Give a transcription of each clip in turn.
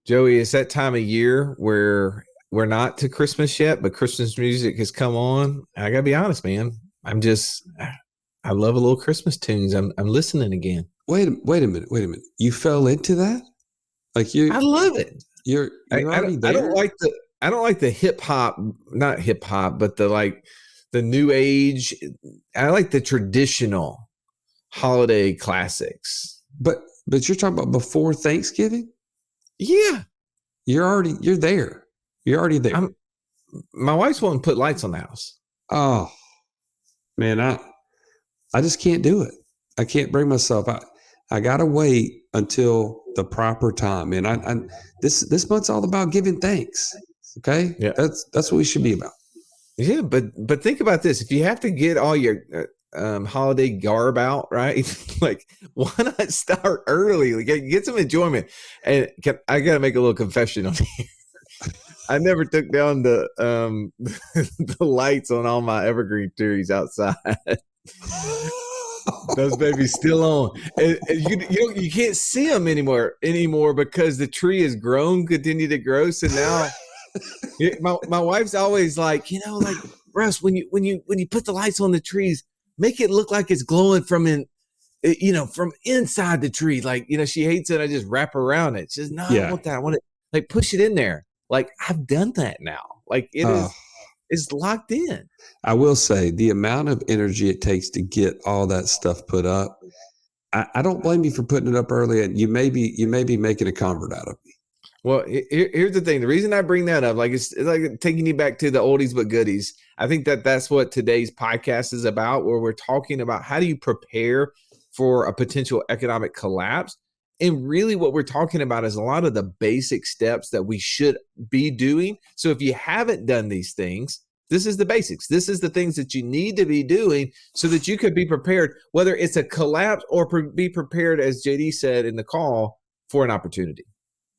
Joey, it's that time of year where we're not to Christmas yet, but Christmas music has come on. I gotta be honest, man. I love a little Christmas tunes. I'm listening again. Wait a minute. You fell into that? Like I love it. you're already I don't there? like the hip hop, not hip hop, but the new age. I like the traditional holiday classics. But you're talking about before Thanksgiving? Yeah, You're there. You're already there. I'm. My wife's wanting to put lights on the house. Oh man, I just can't do it. I can't bring myself. I gotta wait until the proper time. And I this month's all about giving thanks. Okay, Yeah. that's what we should be about. Yeah, but think about this: if you have to get all your holiday garb out, right? Like, why not start early? Like, get some enjoyment. And I got to make a little confession on here. I never took down the the lights on all my evergreen trees outside. Those babies still on, and you can't see them anymore because the tree has continue to grow. So now my wife's always like, like Russ, when you put the lights on the trees, make it look like it's glowing from inside the tree. Like, she hates it. I just wrap around it. She says, no, I don't Yeah. want that. I want it, like, push it in there. Like, I've done that now. Like, it's locked in. I will say the amount of energy it takes to get all that stuff put up. I don't blame you for putting it up early, and you may be making a convert out of me. Well, here's the thing. The reason I bring that up, like, it's like taking you back to the oldies but goodies. I think that's what today's podcast is about, where we're talking about how do you prepare for a potential economic collapse. And really what we're talking about is a lot of the basic steps that we should be doing. So if you haven't done these things, this is the basics. This is the things that you need to be doing so that you could be prepared, whether it's a collapse or be prepared, as JD said in the call, for an opportunity.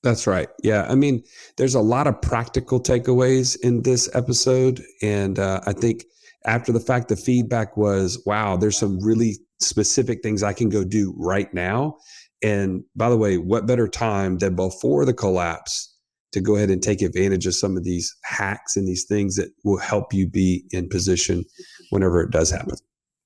That's right. Yeah. I mean, there's a lot of practical takeaways in this episode. And I think after the fact, the feedback was, wow, there's some really specific things I can go do right now. And by the way, what better time than before the collapse to go ahead and take advantage of some of these hacks and these things that will help you be in position whenever it does happen.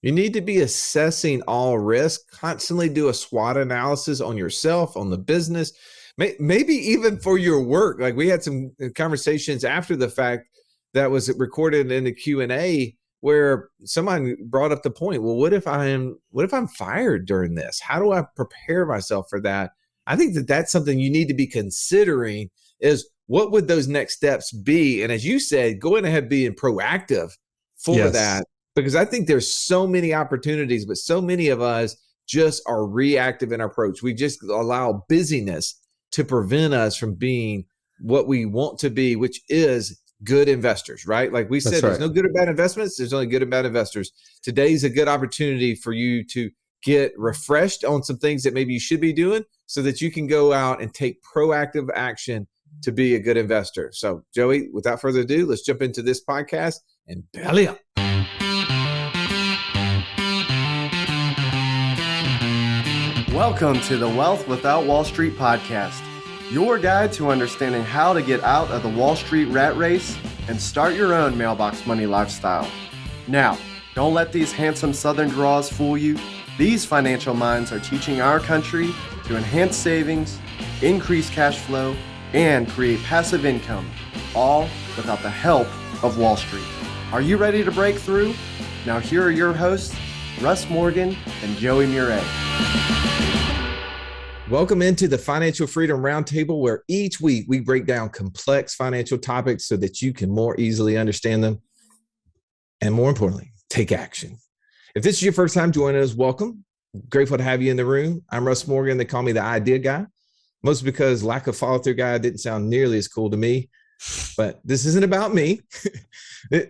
You need to be assessing all risk, constantly do a SWOT analysis on yourself, on the business, maybe even for your work. Like, we had some conversations after the fact that was recorded in the Q&A where someone brought up the point, well, what if I'm fired during this? How do I prepare myself for that? I think that's something you need to be considering, is what would those next steps be? And as you said, going ahead being proactive for that, because I think there's so many opportunities, but so many of us just are reactive in our approach. We just allow busyness to prevent us from being what we want to be, which is good investors, right? Like we said, there's no good or bad investments. There's only good and bad investors. Today's a good opportunity for you to get refreshed on some things that maybe you should be doing so that you can go out and take proactive action to be a good investor. So, Joey, without further ado, let's jump into this podcast and belly up. Welcome to the Wealth Without Wall Street podcast, your guide to understanding how to get out of the Wall Street rat race and start your own mailbox money lifestyle. Now, don't let these handsome Southern draws fool you. These financial minds are teaching our country to enhance savings, increase cash flow, and create passive income, all without the help of Wall Street. Are you ready to break through? Now here are your hosts, Russ Morgan and Joey Murray. Welcome into the Financial Freedom Roundtable, where each week we break down complex financial topics so that you can more easily understand them and, more importantly, take action. If this is your first time joining us, welcome. Grateful to have you in the room. I'm Russ Morgan. They call me the idea guy, mostly because lack of follow-through guy didn't sound nearly as cool to me. But this isn't about me.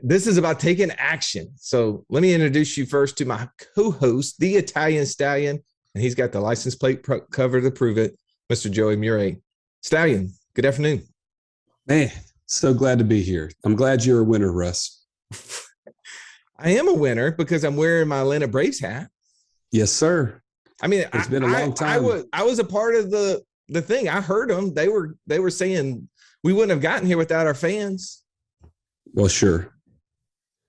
This is about taking action. So let me introduce you first to my co-host, the Italian Stallion, and he's got the license plate cover to prove it, Mr. Joey Murray. Stallion, good afternoon. Man, so glad to be here. I'm glad you're a winner, Russ. I am a winner because I'm wearing my Atlanta Braves hat. Yes, sir. I mean, it's been a long time. I was a part of the the thing. I heard them. They were saying we wouldn't have gotten here without our fans. Well, sure.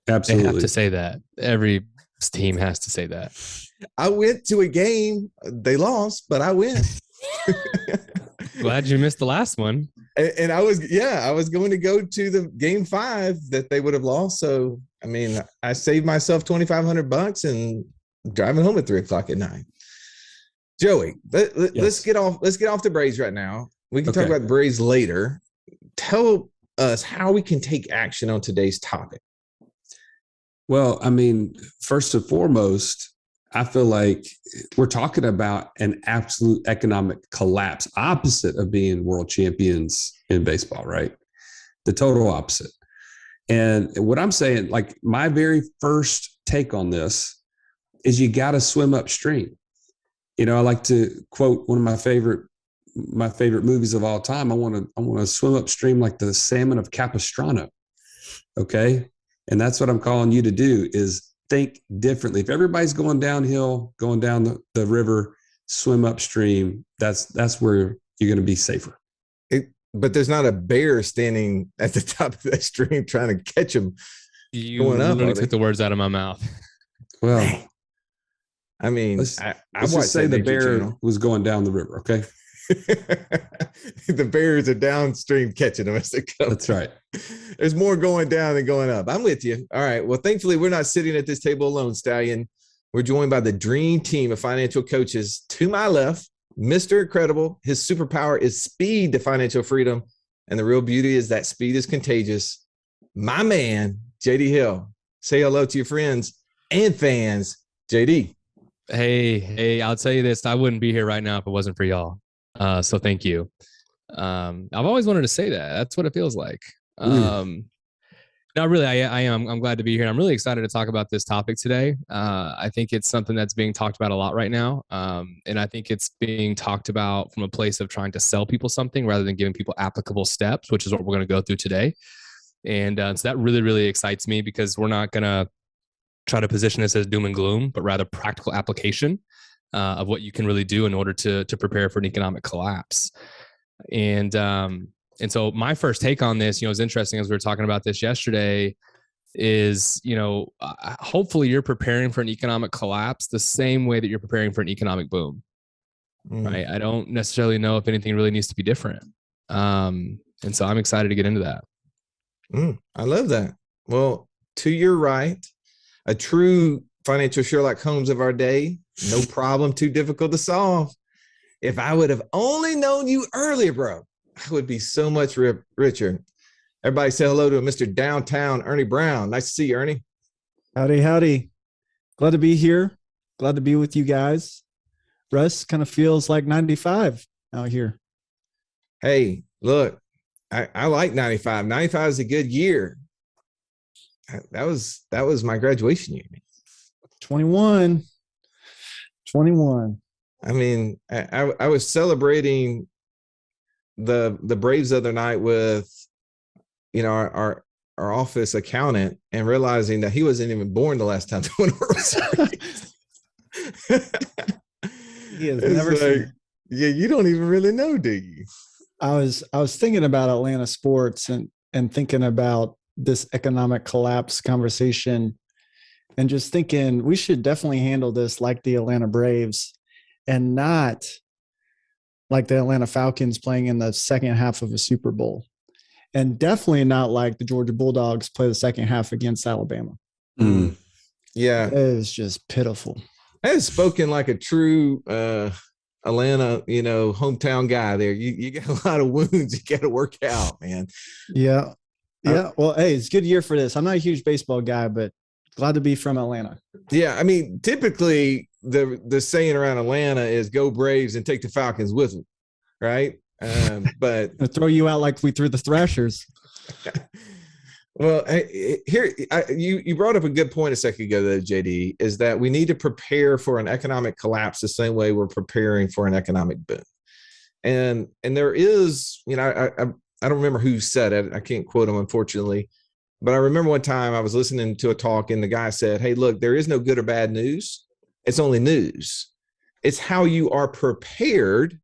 Absolutely. They have to say that. Every team has to say that. I went to a game. They lost, but I went. Glad you missed the last one. And I was going to go to the game 5 that they would have lost. So, I mean, I saved myself $2,500 and driving home at 3:00 at night. Joey, let's get off the Braves right now. We can talk about the Braves later. Tell us how we can take action on today's topic. Well, I mean, first and foremost, I feel like we're talking about an absolute economic collapse, opposite of being world champions in baseball, right? The total opposite. And what I'm saying, like my very first take on this is you got to swim upstream. You know, I like to quote one of my favorite movies of all time. I want to swim upstream like the salmon of Capistrano. Okay. And that's what I'm calling you to do is think differently. If everybody's going downhill, going down the river, swim upstream, that's where you're going to be safer. But there's not a bear standing at the top of that stream trying to catch him. You literally took the words out of my mouth. Well, I mean, let's just say the bear was going down the river, okay? The bears are downstream catching them as they go. That's right. There's more going down than going up. I'm with you. All right. Well, thankfully, we're not sitting at this table alone, Stallion. We're joined by the dream team of financial coaches. To my left, Mr. Incredible. His superpower is speed to financial freedom. And the real beauty is that speed is contagious. My man, JD Hill. Say hello to your friends and fans. JD. Hey, I'll tell you this. I wouldn't be here right now if it wasn't for y'all. So thank you. I've always wanted to say that. That's what it feels like. No, really, I am. I'm glad to be here. I'm really excited to talk about this topic today. I think it's something that's being talked about a lot right now. And I think it's being talked about from a place of trying to sell people something rather than giving people applicable steps, which is what we're going to go through today. And so that really, really excites me because we're not going to try to position this as doom and gloom, but rather practical application of what you can really do in order to prepare for an economic collapse. And so my first take on this, is interesting as we were talking about this yesterday is, hopefully you're preparing for an economic collapse the same way that you're preparing for an economic boom, right? I don't necessarily know if anything really needs to be different. And so I'm excited to get into that. I love that. Well, to your right, a true financial Sherlock Holmes of our day, no problem too difficult to solve. If I would have only known you earlier, bro, I would be so much richer. Everybody say hello to Mr. Downtown Ernie Brown. Nice to see you, Ernie. Howdy. Glad to be here. Glad to be with you guys. Russ kind of feels like 95 out here. Hey, look, I like 95. 95 is a good year. That was my graduation year. 21. I mean, I was celebrating the Braves the other night with, our office accountant and realizing that he wasn't even born the last time they won a World Series. He has never seen. Yeah, you don't even really know, do you? I was thinking about Atlanta sports and thinking about this economic collapse conversation and just thinking we should definitely handle this like the Atlanta Braves and not like the Atlanta Falcons playing in the second half of a Super Bowl, and definitely not like the Georgia Bulldogs play the second half against Alabama. Yeah. It is just pitiful. I have spoken like a true Atlanta, hometown guy there. You got a lot of wounds you got to work out, man. Yeah. Well, hey, it's a good year for this. I'm not a huge baseball guy, but glad to be from Atlanta. Yeah. I mean, typically the saying around Atlanta is go Braves and take the Falcons with them. Right. But I'll throw you out like we threw the Thrashers. Well, here you brought up a good point a second ago, though, JD, is that we need to prepare for an economic collapse the same way we're preparing for an economic boom. And there is, I don't remember who said it. I can't quote him, unfortunately. But I remember one time I was listening to a talk and the guy said, hey, look, there is no good or bad news. It's only news. It's how you are prepared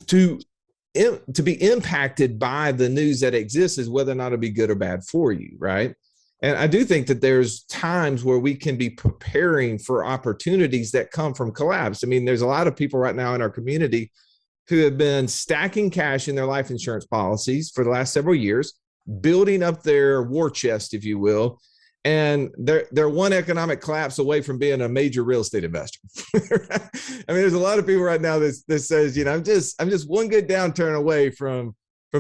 to be impacted by the news that exists is whether or not it'll be good or bad for you, right? And I do think that there's times where we can be preparing for opportunities that come from collapse. I mean, there's a lot of people right now in our community who have been stacking cash in their life insurance policies for the last several years, building up their war chest, if you will. And they're one economic collapse away from being a major real estate investor. I mean, there's a lot of people right now that says, you know, I'm just one good downturn away from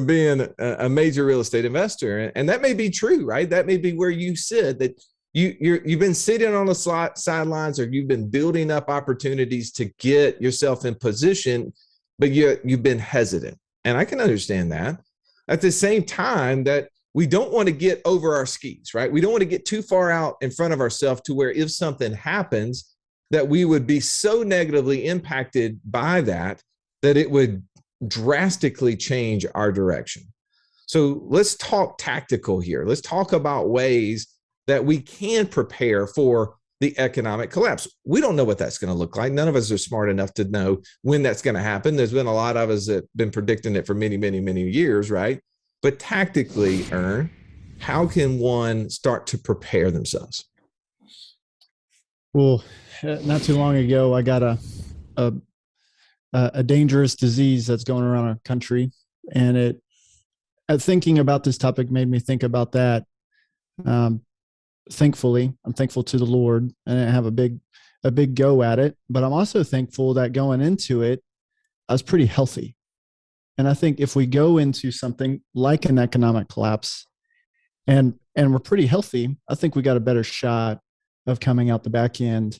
being a major real estate investor. And that may be true, right? That may be where you sit, that you've been sitting on the sidelines, or you've been building up opportunities to get yourself in position, but you've been hesitant. And I can understand that. At the same time, that we don't want to get over our skis, right? We don't want to get too far out in front of ourselves to where if something happens, that we would be so negatively impacted by that it would drastically change our direction. So let's talk tactical here. Let's talk about ways that we can prepare for the economic collapse. We don't know what that's going to look like. None of us are smart enough to know when that's going to happen. There's been a lot of us that have been predicting it for many, many, many years, right? But tactically, Ern, how can one start to prepare themselves? Well, not too long ago, I got a dangerous disease that's going around our country, and thinking about this topic made me think about that. Thankfully, I'm thankful to the Lord, and I didn't have a big go at it. But I'm also thankful that going into it, I was pretty healthy. And I think if we go into something like an economic collapse and we're pretty healthy, I think we got a better shot of coming out the back end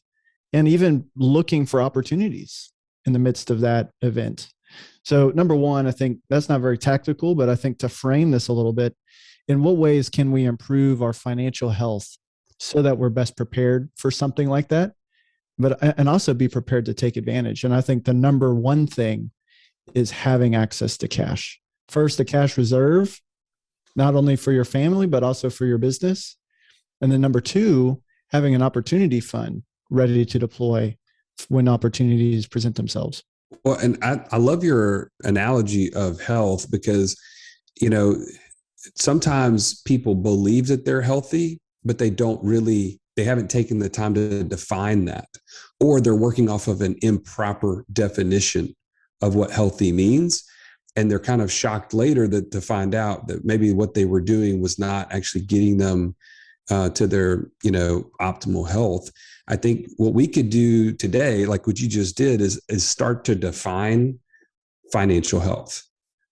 and even looking for opportunities in the midst of that event. So number one, I think that's not very tactical, but I think to frame this a little bit, in what ways can we improve our financial health so that we're best prepared for something like that, and also be prepared to take advantage? And I think the number one thing is having access to cash. First, a cash reserve, not only for your family, but also for your business. And then number two, having an opportunity fund ready to deploy when opportunities present themselves. Well, and I love your analogy of health, because, you know, sometimes people believe that they're healthy, but they haven't taken the time to define that, or they're working off of an improper definition of what healthy means. And they're kind of shocked later to find out that maybe what they were doing was not actually getting them to their, optimal health. I think what we could do today, like what you just did, is start to define financial health,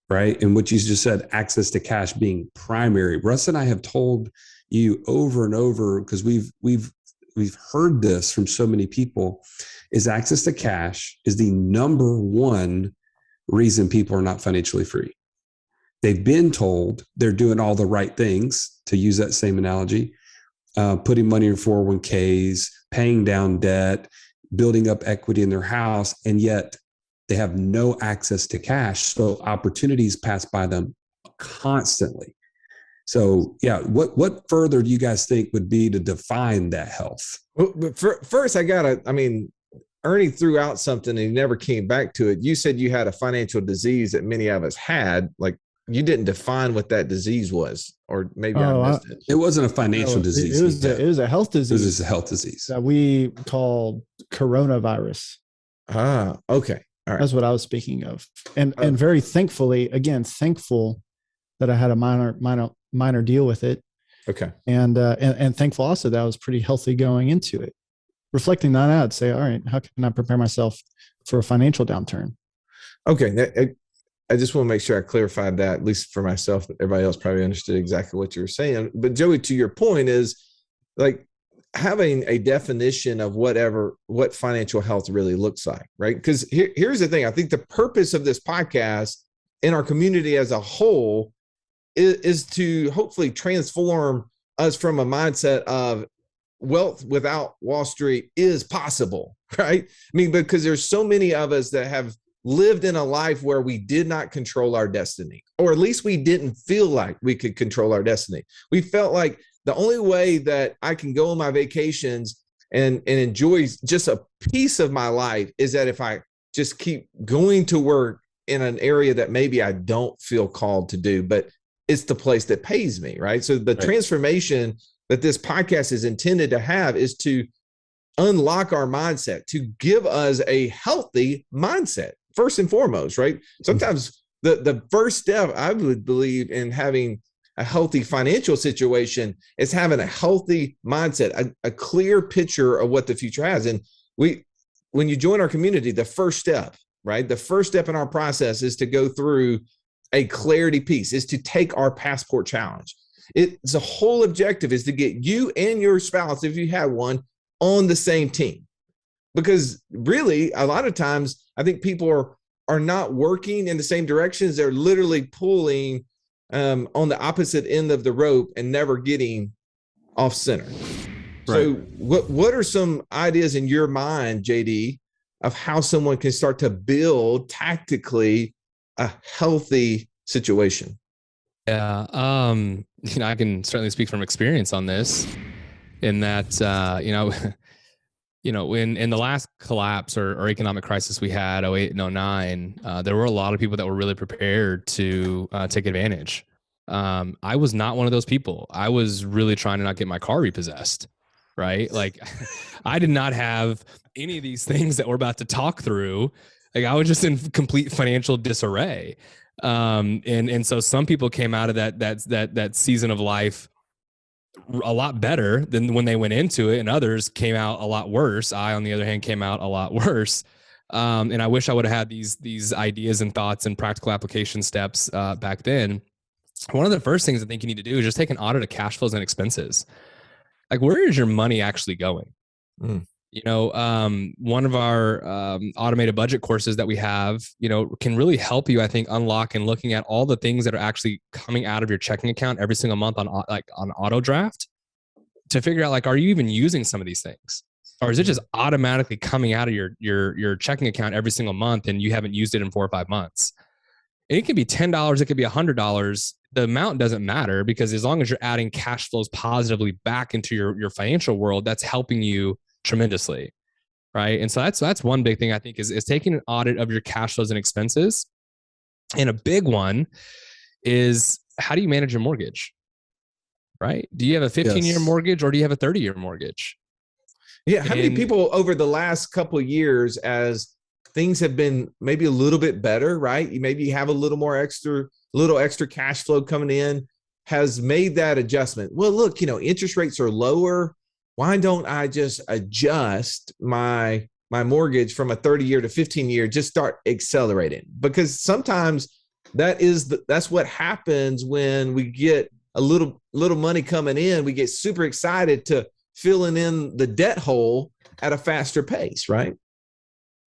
right? And what you just said, access to cash being primary. Russ and I have told you over and over, because we've heard this from so many people, is access to cash is the number one reason people are not financially free. They've been told they're doing all the right things, to use that same analogy, putting money in 401ks, paying down debt, building up equity in their house, and yet they have no access to cash. So opportunities pass by them constantly. So yeah, what further do you guys think would be to define that health? Well, but first, Ernie threw out something and he never came back to it. You said you had a financial disease that many of us had. Like, you didn't define what that disease was, or maybe I missed it. It wasn't a financial disease. It was a health disease. It was a health disease that we call coronavirus. Ah, okay. All right. That's what I was speaking of. And very thankful that I had a minor deal with it. Okay. And thankful also that I was pretty healthy going into it. Reflecting that out, I'd say, all right, how can I prepare myself for a financial downturn? Okay. I just want to make sure I clarified that, at least for myself. Everybody else probably understood exactly what you were saying. But Joey, to your point, is like having a definition of what financial health really looks like, right? Because here's the thing. I think the purpose of this podcast in our community as a whole is to hopefully transform us from a mindset of wealth without Wall Street is possible, right? I mean, because there's so many of us that have lived in a life where we did not control our destiny, or at least we didn't feel like we could control our destiny. We felt like the only way that I can go on my vacations and enjoy just a piece of my life is that if I just keep going to work in an area that maybe I don't feel called to do, but it's the place that pays me, right? So the transformation that this podcast is intended to have is to unlock our mindset, to give us a healthy mindset, first and foremost, right? Sometimes the first step, I would believe, in having a healthy financial situation is having a healthy mindset, a clear picture of what the future has. And when you join our community, the first step, right? The first step in our process is to go through a clarity piece, is to take our passport challenge. It's the whole objective is to get you and your spouse, if you have one, on the same team. Because really, a lot of times, I think people are not working in the same directions. They're literally pulling on the opposite end of the rope and never getting off center. Right. So what are some ideas in your mind, JD, of how someone can start to build tactically a healthy situation? Yeah. I can certainly speak from experience on this, in that, when in the last collapse or economic crisis we had, 08 and 09, there were a lot of people that were really prepared to take advantage. I was not one of those people. I was really trying to not get my car repossessed, right? Like I did not have any of these things that we're about to talk through. Like I was just in complete financial disarray. And so some people came out of that season of life a lot better than when they went into it, and others came out a lot worse. I, on the other hand, came out a lot worse. And I wish I would have had these ideas and thoughts and practical application steps back then. One of the first things I think you need to do is just take an audit of cash flows and expenses. Like, where is your money actually going? One of our automated budget courses that we have, can really help you, I think, unlock and looking at all the things that are actually coming out of your checking account every single month on auto draft, to figure out, like, are you even using some of these things? Or is it just automatically coming out of your checking account every single month and you haven't used it in 4 or 5 months? And it could be $10, it could be $100. The amount doesn't matter, because as long as you're adding cash flows positively back into your financial world, that's helping you tremendously, right? And so that's one big thing I think is taking an audit of your cash flows and expenses. And a big one is, how do you manage your mortgage, right? Do you have a 15-year mortgage, or do you have a 30-year mortgage? Yeah. How many people over the last couple of years, as things have been maybe a little bit better, right? Maybe you have a little extra cash flow coming in, has made that adjustment. Well, look, interest rates are lower. Why don't I just adjust my mortgage from a 30-year to 15-year, just start accelerating? Because sometimes that's what happens when we get a little money coming in. We get super excited to filling in the debt hole at a faster pace, right?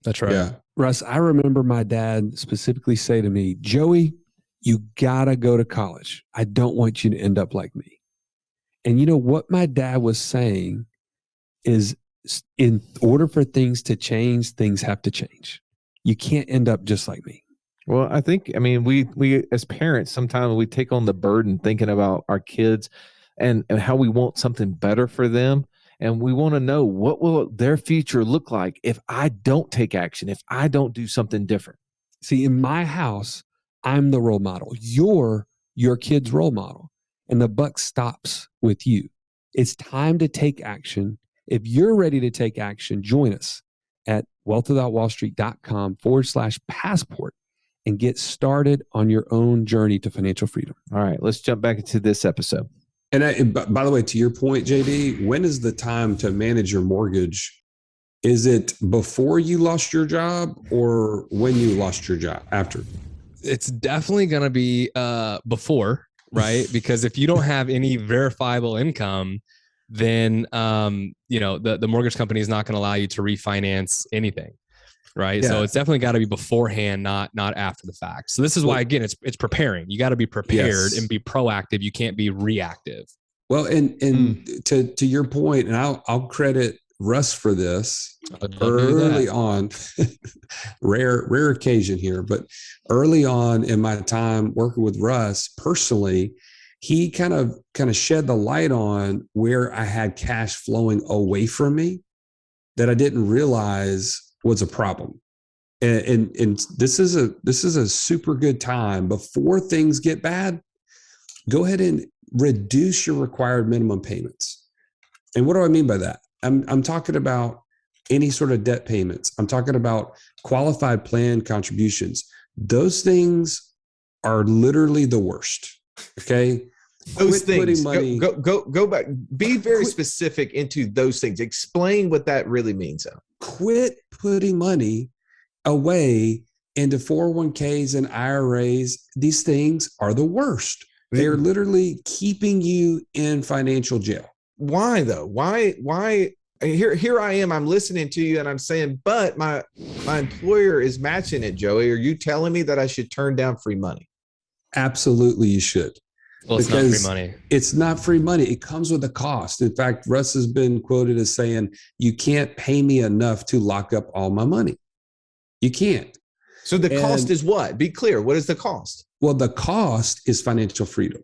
That's right. Yeah. Russ, I remember my dad specifically say to me, Joey, you gotta go to college. I don't want you to end up like me. And what my dad was saying is, in order for things to change, things have to change. You can't end up just like me. Well, I think, we as parents, sometimes we take on the burden thinking about our kids and how we want something better for them. And we want to know, what will their future look like if I don't take action, if I don't do something different? See, in my house, I'm the role model. You're your kid's role model. And the buck stops with you. It's time to take action. If you're ready to take action, join us at wealthwithoutwallstreet.com/passport and get started on your own journey to financial freedom. All right, let's jump back into this episode. And by the way, to your point, JD, when is the time to manage your mortgage? Is it before you lost your job, or when you lost your job after? It's definitely going to be before, right? Because if you don't have any verifiable income, then the mortgage company is not going to allow you to refinance anything, right? Yeah. So it's definitely got to be beforehand, not after the fact. So this is why, again, it's preparing. You got to be prepared and be proactive. You can't be reactive. Well, and to your point, and I'll credit Russ for this early on. rare occasion here, but early on in my time working with Russ personally, he kind of shed the light on where I had cash flowing away from me that I didn't realize was a problem. And this is a super good time before things get bad. Go ahead and reduce your required minimum payments. And what do I mean by that? I'm talking about any sort of debt payments. I'm talking about qualified plan contributions. Those things are literally the worst. Okay. Those Quit things. money. Go back. Be very specific into those things. Explain what that really means. Quit putting money away into 401ks and IRAs. These things are the worst. They're literally keeping you in financial jail. Why though? Why? Here I am. I'm listening to you, and I'm saying, but my employer is matching it. Joey, are you telling me that I should turn down free money? Absolutely, you should. Well, it's not free money. It's not free money. It comes with a cost. In fact, Russ has been quoted as saying, "You can't pay me enough to lock up all my money. You can't." So the cost is what? Be clear. What is the cost? Well, the cost is financial freedom,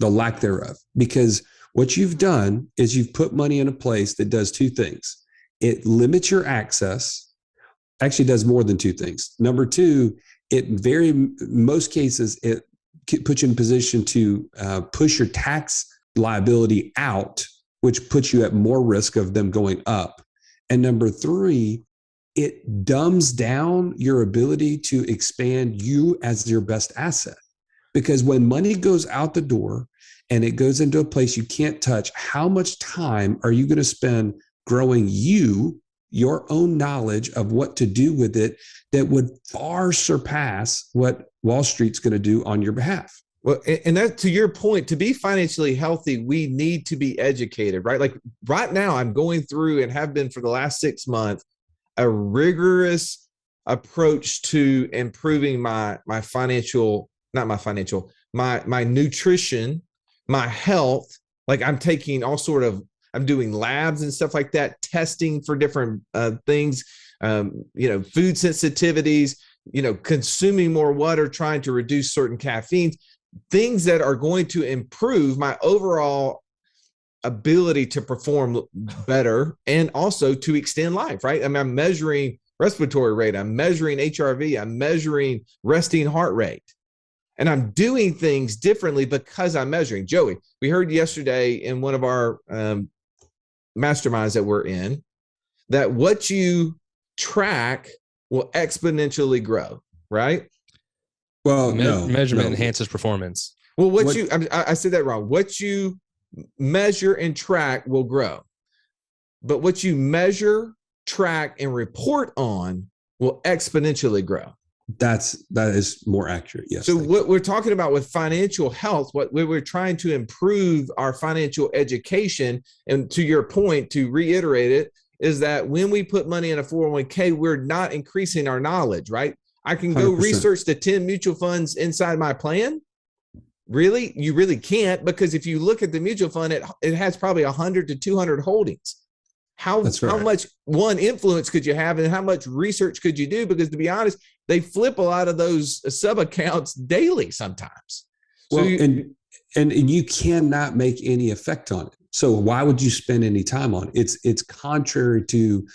the lack thereof, because what you've done is you've put money in a place that does two things. It limits your access, actually does more than two things. Number two, most cases, it puts you in position to push your tax liability out, which puts you at more risk of them going up. And number three, it dumbs down your ability to expand you as your best asset. Because when money goes out the door and it goes into a place you can't touch, how much time are you going to spend growing your own knowledge of what to do with it that would far surpass what Wall Street's going to do on your behalf? Well, and that, to your point, to be financially healthy, we need to be educated, right? Like right now, I'm going through and have been for the last 6 months, a rigorous approach to improving my nutrition, my health. Like I'm taking I'm doing labs and stuff like that, testing for different things, food sensitivities, consuming more water, trying to reduce certain caffeines, things that are going to improve my overall ability to perform better and also to extend life, right? I mean, I'm measuring respiratory rate, I'm measuring HRV, I'm measuring resting heart rate. And I'm doing things differently because I'm measuring. Joey, we heard yesterday in one of our masterminds that we're in that what you track will exponentially grow, right? Well, measurement enhances performance. Well, I said that wrong. What you measure and track will grow, but what you measure, track, and report on will exponentially grow. That is more accurate. Yes. So what we're talking about with financial health, what we're trying to improve our financial education, and to your point, to reiterate it, is that when we put money in a 401k, we're not increasing our knowledge, right? I can go 100%. research the 10 mutual funds inside my plan. Really? You really can't, because if you look at the mutual fund, it has probably 100 to 200 holdings. How much influence could you have, and how much research could you do? Because to be honest, they flip a lot of those sub accounts daily sometimes. Well, and you cannot make any effect on it. So why would you spend any time on it? It's contrary to,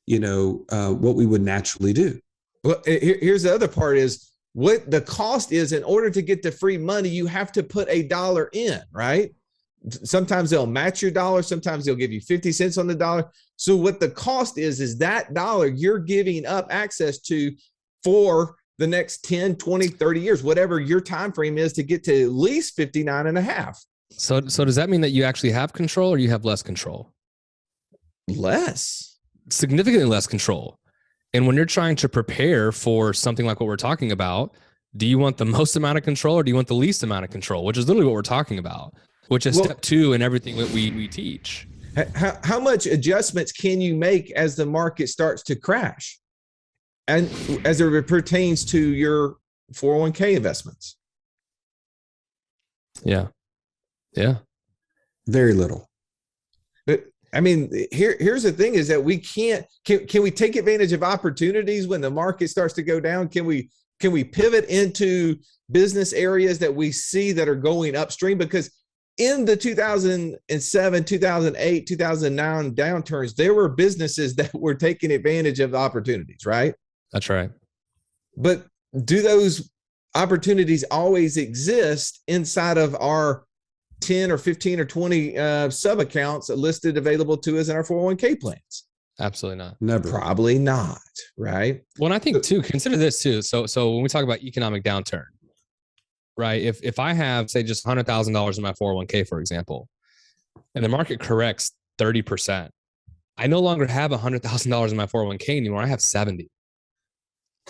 what we would naturally do. Well, here's the other part is what the cost is. In order to get the free money, you have to put $1 in, right? Sometimes they'll match your dollar. Sometimes they'll give you 50 cents on the dollar. So what the cost is that dollar you're giving up access to for the next 10, 20, 30 years, whatever your time frame is to get to at least 59 and a half. So does that mean that you actually have control, or you have less control? Significantly less control. And when you're trying to prepare for something like what we're talking about, do you want the most amount of control, or do you want the least amount of control, which is literally what we're talking about, which is step 2 in everything that we teach. How much adjustments can you make as the market starts to crash, and as it pertains to your 401k investments? Yeah. Very little. I mean, here's the thing is that we can we take advantage of opportunities when the market starts to go down? Can we pivot into business areas that we see that are going upstream? Because in the 2007, 2008, 2009 downturns, there were businesses that were taking advantage of the opportunities, right? That's right. But do those opportunities always exist inside of our 10 or 15 or 20 sub accounts listed available to us in our 401k plans? Absolutely not. Never. Probably not, right? Well, and I think too, consider this too. So when we talk about economic downturn, right? If I have, say, just $100,000 in my 401k, for example, and the market corrects 30%, I no longer have $100,000 in my 401k anymore. I have 70.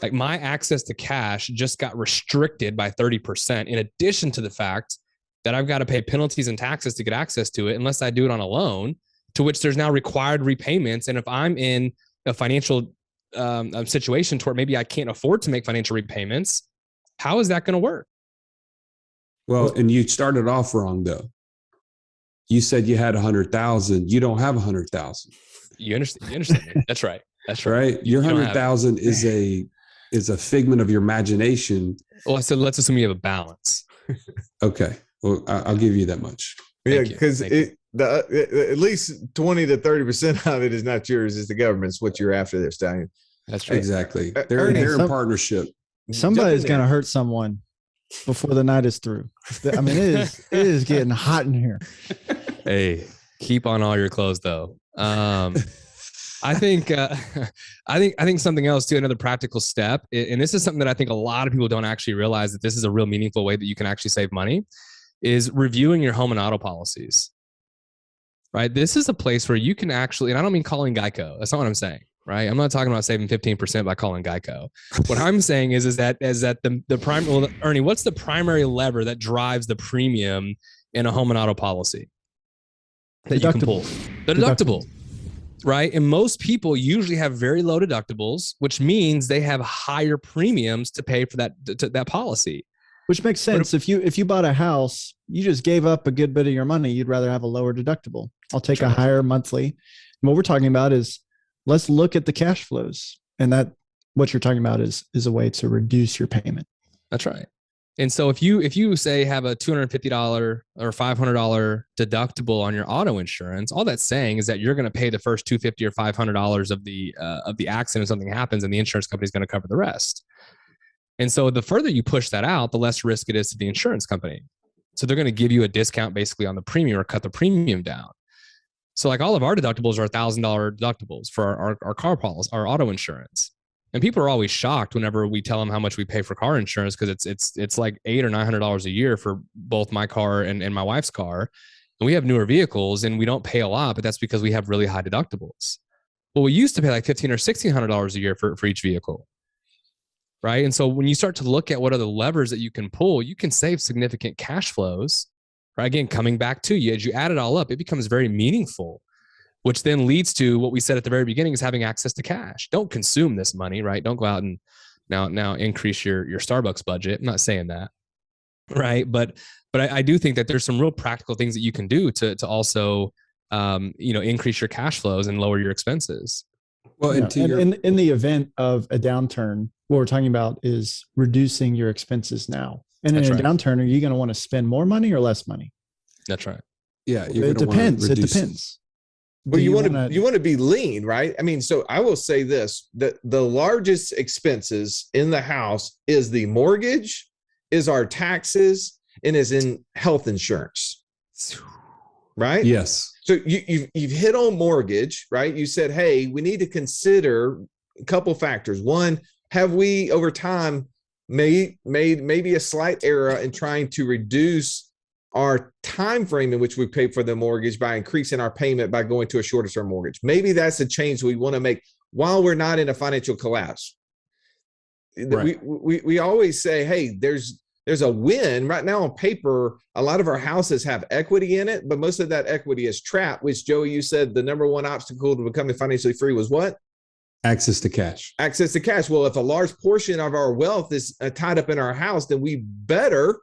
Like my access to cash just got restricted by 30%, in addition to the fact that I've got to pay penalties and taxes to get access to it unless I do it on a loan, to which there's now required repayments. And if I'm in a financial situation to where maybe I can't afford to make financial repayments, how is that going to work? Well, and you started off wrong though. You said you had 100,000. You don't have 100,000. You understand me? That's right. That's right. Right. Your 100,000 is a figment of your imagination. Well, I said, let's assume you have a balance. Okay. Well, I'll give you that much. Yeah, because at least 20 to 30% of it is not yours; it's the government's. What you're after, there, Stallion. That's right. Exactly. They're in partnership. Somebody's going to hurt someone before the night is through. I mean, it is getting hot in here. Hey, keep on all your clothes though. I think something else too, another practical step, and this is something that I think a lot of people don't actually realize, that this is a real meaningful way that you can actually save money, is reviewing your home and auto policies, right? This is a place where you can actually, and I don't mean calling Geico. That's not what I'm saying, right? I'm not talking about saving 15% by calling Geico. What I'm saying is that the prime, well, Ernie, what's the primary lever that drives the premium in a home and auto policy that you can pull? The deductible. Right. And most people usually have very low deductibles, which means they have higher premiums to pay for that policy. Which makes sense. If you bought a house, you just gave up a good bit of your money. You'd rather have a lower deductible. I'll take a higher monthly. And what we're talking about is, let's look at the cash flows. And that what you're talking about is a way to reduce your payment. That's right. And so if you say have a $250 or $500 deductible on your auto insurance, all that's saying is that you're going to pay the first $250 or $500 of the accident if something happens, and the insurance company is going to cover the rest. And so the further you push that out, the less risk it is to the insurance company. So they're going to give you a discount basically on the premium, or cut the premium down. So like all of our deductibles are $1,000 deductibles for our car policy, our auto insurance. And people are always shocked whenever we tell them how much we pay for car insurance, because it's like $800 or $900 a year for both my car and my wife's car. And we have newer vehicles and we don't pay a lot, but that's because we have really high deductibles. Well, we used to pay like $1,500 or $1,600 a year for each vehicle. Right. And so when you start to look at what are the levers that you can pull, you can save significant cash flows. Right. Again, coming back to you, as you add it all up, it becomes very meaningful, which then leads to what we said at the very beginning, is having access to cash. Don't consume this money, right? Don't go out and now increase your Starbucks budget. I'm not saying that, right? But I do think that there's some real practical things that you can do to also, increase your cash flows and lower your expenses. Well, in the event of a downturn, what we're talking about is reducing your expenses now. And in a downturn, are you going to want to spend more money or less money? That's right. Yeah, it depends. It depends. Well, you want to be lean, right? I mean, so I will say this, that the largest expenses in the house is the mortgage, is our taxes, and is in health insurance. Right? Yes. So you've hit on mortgage, right? You said, hey, we need to consider a couple factors. One, have we over time made maybe a slight error in trying to reduce our time frame in which we pay for the mortgage by increasing our payment by going to a shorter term mortgage? Maybe that's a change we want to make while we're not in a financial collapse. Right. We always say, hey, there's a win right now on paper. A lot of our houses have equity in it, but most of that equity is trapped, which, Joey, you said the number one obstacle to becoming financially free was what? Access to cash. Access to cash. Well, if a large portion of our wealth is tied up in our house, then we better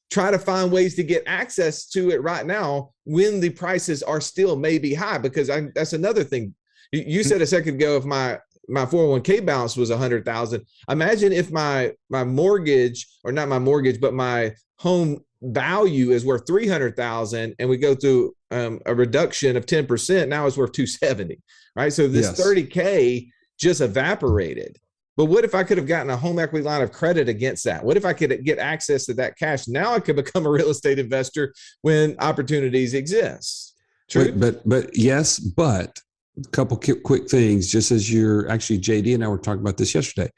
try to find ways to get access to it right now when the prices are still maybe high, because that's another thing. You said a second ago, if my 401k balance was 100,000, imagine if my mortgage, or not my mortgage, but my home value is worth 300,000, and we go through a reduction of 10%. Now it's worth 270, right? So this 30K just evaporated. But what if I could have gotten a home equity line of credit against that? What if I could get access to that cash? Now I could become a real estate investor when opportunities exist. True. But yes, but a couple quick things, just as you're actually, JD and I were talking about this yesterday.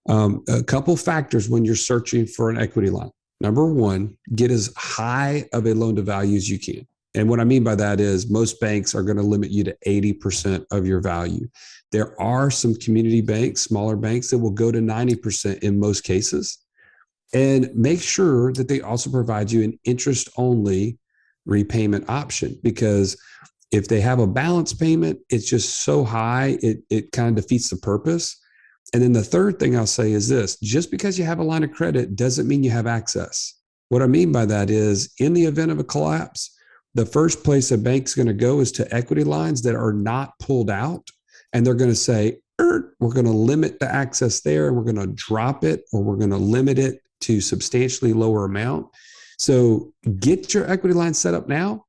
A couple factors when you're searching for an equity line. Number one, get as high of a loan to value as you can. And what I mean by that is most banks are going to limit you to 80% of your value. There are some community banks, smaller banks that will go to 90% in most cases. And make sure that they also provide you an interest only repayment option, because if they have a balance payment, it's just so high, it kind of defeats the purpose. And then the third thing I'll say is this: just because you have a line of credit doesn't mean you have access. What I mean by that is, in the event of a collapse, the first place a bank's going to go is to equity lines that are not pulled out. And they're going to say, we're going to limit the access there, and we're going to drop it, or we're going to limit it to substantially lower amount. So get your equity line set up now.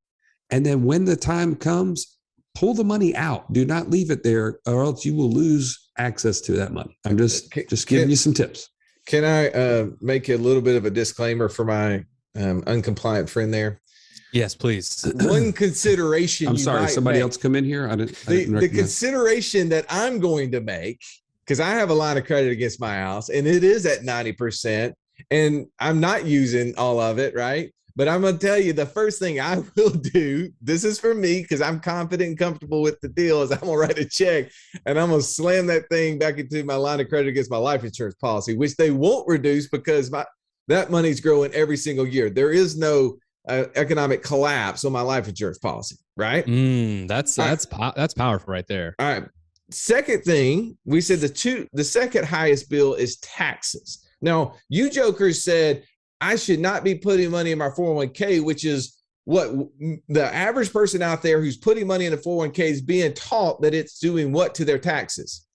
And then when the time comes, pull the money out. Do not leave it there, or else you will lose access to that money. I'm just giving you some tips. Can I make a little bit of a disclaimer for my uncompliant friend there? Yes, please. One consideration. I'm sorry, somebody else come in here. The consideration that I'm going to make, because I have a line of credit against my house and it is at 90%, and I'm not using all of it, right? But I'm going to tell you, the first thing I will do, this is for me because I'm confident and comfortable with the deal, is I'm going to write a check and I'm going to slam that thing back into my line of credit against my life insurance policy, which they won't reduce because that money's growing every single year. There is no economic collapse on my life insurance policy, right? That's powerful right there. All right. Second thing, we said the second highest bill is taxes. Now, you jokers said I should not be putting money in my 401k, which is what the average person out there who's putting money in the 401k is being taught that it's doing what to their taxes?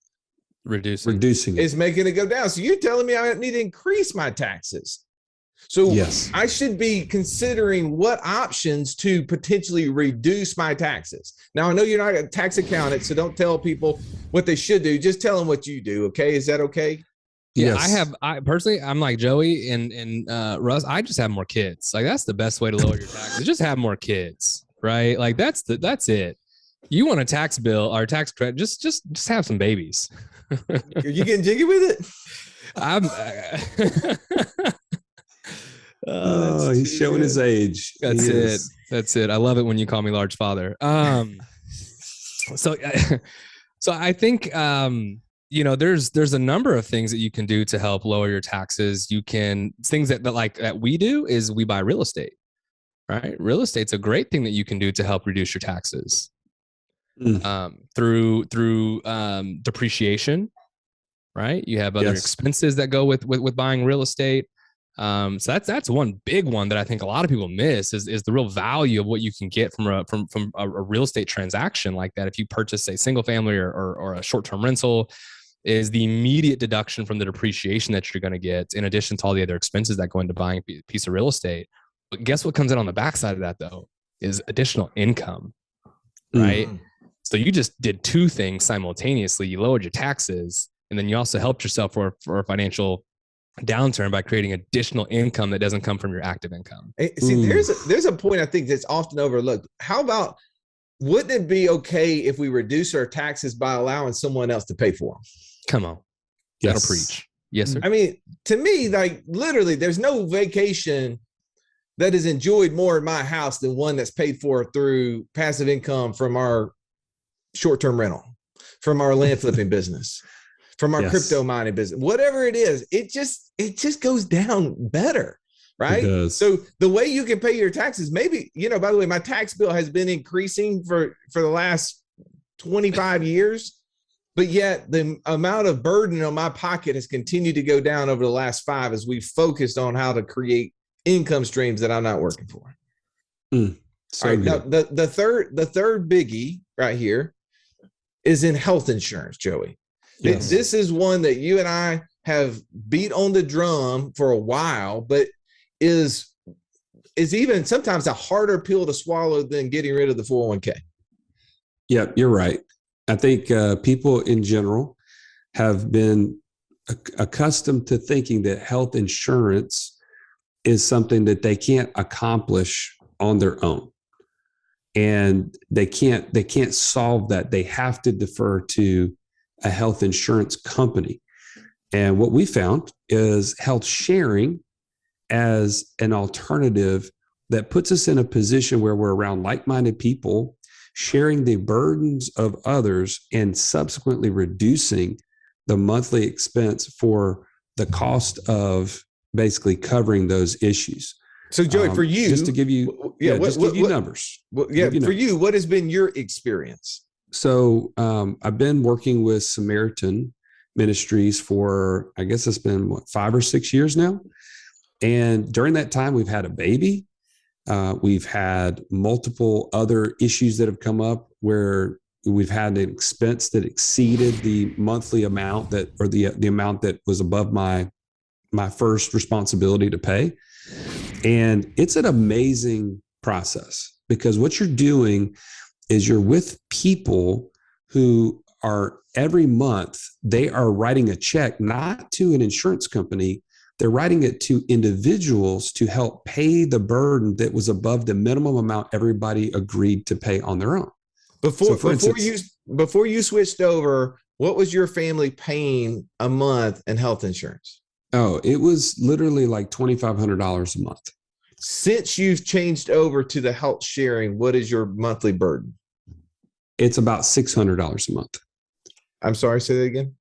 Reducing it. It's making it go down. So you're telling me I need to increase my taxes. So yes, I should be considering what options to potentially reduce my taxes. Now, I know you're not a tax accountant, so don't tell people what they should do. Just tell them what you do. Okay. Is that okay? Yeah, yes. I personally, I'm like Joey and Russ. I just have more kids. Like, that's the best way to lower your taxes. Just have more kids, right? Like that's it. You want a tax bill or tax credit? Just have some babies. Are you getting jiggy with it? He's showing his age. That's it. I love it when you call me large father. So I think, there's a number of things that you can do to help lower your taxes. Things that we do is we buy real estate, right? Real estate's a great thing that you can do to help reduce your taxes through depreciation, right? You have other expenses that go with buying real estate. So that's one big one that I think a lot of people miss is the real value of what you can get from a real estate transaction like that. If you purchase a single family or a short-term rental, is the immediate deduction from the depreciation that you're going to get, in addition to all the other expenses that go into buying a piece of real estate. But guess what comes in on the backside of that, though, is additional income, right? So you just did two things simultaneously. You lowered your taxes, and then you also helped yourself for a financial downturn by creating additional income that doesn't come from your active income. See, there's a point I think that's often overlooked. How about, wouldn't it be okay if we reduce our taxes by allowing someone else to pay for them? Come on. That'll preach. Yes, sir. I mean, to me, like literally, there's no vacation that is enjoyed more in my house than one that's paid for through passive income from our short-term rental, from our land flipping business, from our crypto mining business, whatever it is. It just goes down better, right? So the way you can pay your taxes, maybe, by the way, my tax bill has been increasing for the last 25 years. But yet the amount of burden on my pocket has continued to go down over the last 5 as we've focused on how to create income streams that I'm not working for. All right, now, the third biggie right here is in health insurance, Joey. Yes. This is one that you and I have beat on the drum for a while, but is even sometimes a harder pill to swallow than getting rid of the 401k. Yeah, you're right. I think people in general have been accustomed to thinking that health insurance is something that they can't accomplish on their own. And they can't solve that. They have to defer to a health insurance company. And what we found is health sharing as an alternative that puts us in a position where we're around like-minded people, sharing the burdens of others and subsequently reducing the monthly expense for the cost of basically covering those issues. So Joey, for you, just to give you, give you numbers. For you, what has been your experience? So I've been working with Samaritan Ministries for, I guess it's been 5 or 6 years now. And during that time, we've had a baby. We've had multiple other issues that have come up where we've had an expense that exceeded the monthly amount that, or the amount that was above my first responsibility to pay. And it's an amazing process because what you're doing is you're with people who are every month, they are writing a check, not to an insurance company. They're writing it to individuals to help pay the burden that was above the minimum amount everybody agreed to pay on their own. Before you switched over, what was your family paying a month in health insurance? Oh, it was literally like $2,500 a month. Since you've changed over to the health sharing, what is your monthly burden? It's about $600 a month. I'm sorry, say that again.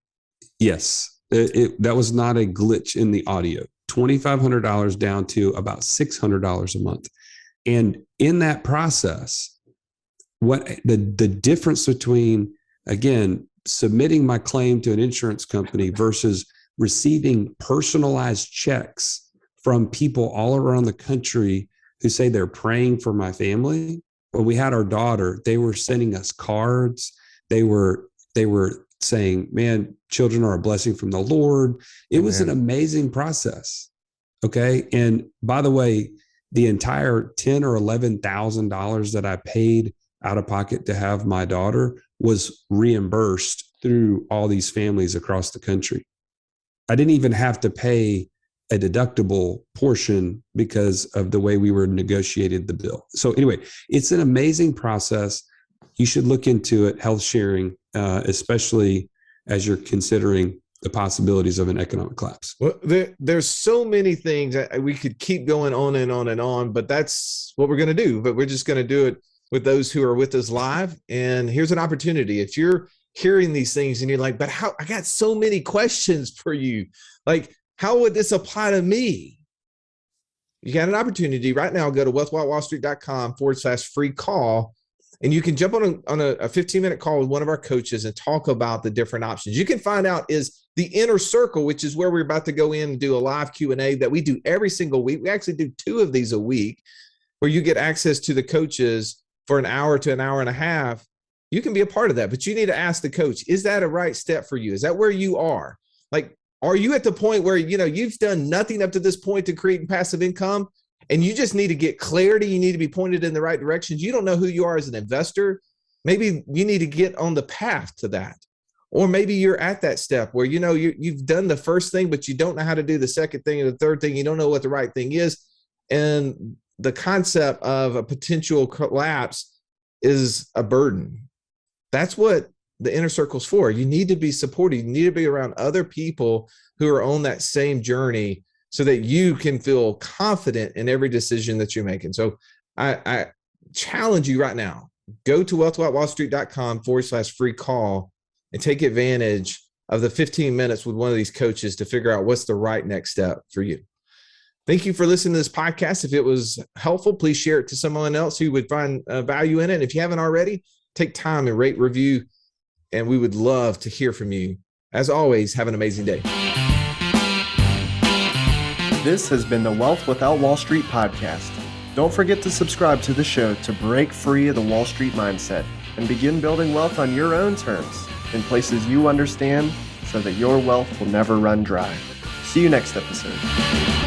Yes, that was not a glitch in the audio. $2,500 down to about $600 a month. And in that process, what the difference between, again, submitting my claim to an insurance company versus receiving personalized checks from people all around the country who say they're praying for my family. When we had our daughter, they were sending us cards. They were saying, man, children are a blessing from the Lord. It was an amazing process. Okay. And by the way, the entire $10,000 or $11,000 that I paid out of pocket to have my daughter was reimbursed through all these families across the country. I didn't even have to pay a deductible portion because of the way we were negotiated the bill. So anyway, it's an amazing process. You should look into it, health sharing, especially as you're considering the possibilities of an economic collapse. Well, there's so many things we could keep going on and on and on, but that's what we're going to do. But we're just going to do it with those who are with us live. And here's an opportunity. If you're hearing these things and you're like, but how, I got so many questions for you. Like, how would this apply to me? You got an opportunity right now. Go to wealthwithoutwallstreet.com/free call. And you can jump on a 15-minute call with one of our coaches and talk about the different options. You can find out is the inner circle, which is where we're about to go in and do a live Q&A that we do every single week. We actually do 2 of these a week where you get access to the coaches for an hour to an hour and a half. You can be a part of that, but you need to ask the coach, is that a right step for you? Is that where you are? Like, are you at the point where, you've done nothing up to this point to create passive income? And you just need to get clarity. You need to be pointed in the right directions. You don't know who you are as an investor. Maybe you need to get on the path to that. Or maybe you're at that step where, you've done the first thing, but you don't know how to do the second thing and the third thing. You don't know what the right thing is. And the concept of a potential collapse is a burden. That's what the inner circle's for. You need to be supported. You need to be around other people who are on that same journey, so that you can feel confident in every decision that you're making. So I challenge you right now, go to wealthwithoutwallstreet.com/free call and take advantage of the 15 minutes with one of these coaches to figure out what's the right next step for you. Thank you for listening to this podcast. If it was helpful, please share it to someone else who would find value in it. And if you haven't already, take time and rate, review, and we would love to hear from you. As always, have an amazing day. This has been the Wealth Without Wall Street podcast. Don't forget to subscribe to the show to break free of the Wall Street mindset and begin building wealth on your own terms in places you understand so that your wealth will never run dry. See you next episode.